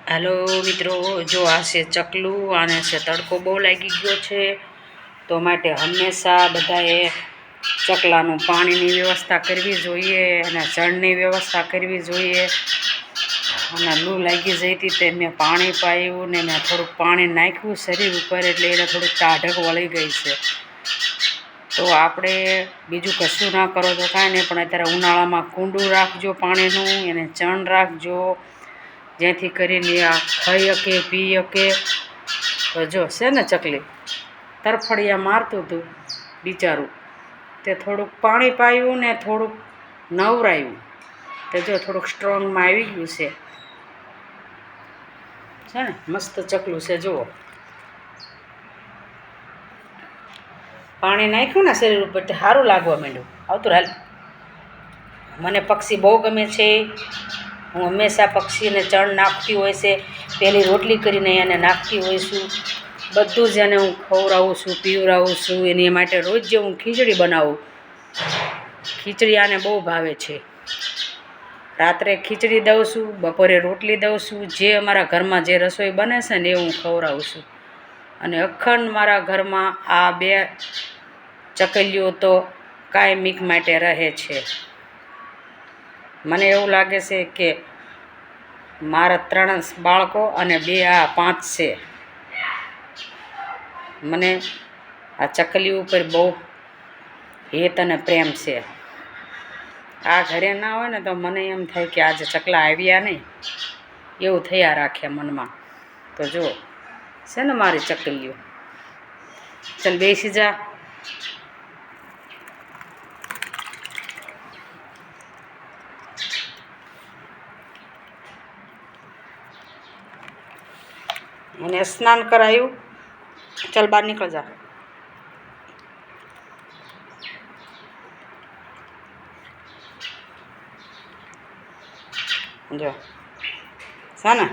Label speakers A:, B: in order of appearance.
A: Hello मित्रों, जो आ से चकलू आने से तड़को बहुत लगी गयो छे तो माटे हमेशा बधाए चकलानु पाणीनी व्यवस्था करवी जोईए अने जळनी व्यवस्था करवी जोईए। अने लू लागी जईती ते मैं पाणी पायु ने मैं थोड़ुंक पाणी नाख्युं शरीर पर एटले एने थोड़ी टाढक वळी गई छे। तो आपणे बीजुं कशुं ना करो तो कांई नहीं, पण अत्यारे उनाळामां कूंडुं राखजो पाणीनुं, एने चण राखजो जेथी करीने आ खाई शके पी शके। तो जो छे ने चकली तरफड़िया मारतुं हतुं बिचारू, ते थोड़ुंक पाणी पायुं ने थोड़ुंक नवरायुं ते जो थोड़ुंक स्ट्रोंगमां आवी गयुं छे ने मस्त चकलू छे। जुओ पाणी नाख्युं ने शरीर पर ते सारूं लागवा मांड्युं। आवतुं हाल, मने पक्षी बहु गमे छे। हूँ हमेशा पक्षी ने चण नाखती होय छे, पहली रोटली करीने एने नाखती होय छुं। बधुं ज एने हूँ खवरावुं छुं, पीवरावुं छुं। एनी माटे रोज जे हूँ खीचड़ी बनावुं, खीचड़ी आने बहु भावे छे। रात्रे खीचड़ी दઉં છું, बपोरे रोटली दઉં છું। जे अमारा घरमां जे रसोई बने छे ने हूँ खवरावुं छुं। अने अखंड मारा घरमां आ बे चकलियों तो कायमीक माटे रहे छे। मने एवुं लागे छे के मारा 3 बाळको अने 2 आ 5 छे। मने आ चकली उपर बहु हेत अने प्रेम छे। आ घरे ना होय ने तो मने एम थाय के आज चकला आव्या नहीं, एवुं थया राखे मनमा। तो जो छे ने मारी चकलीओ, चल बेसी जा। मैंने स्नान करायु, चल बाहर निकल जा। जो साना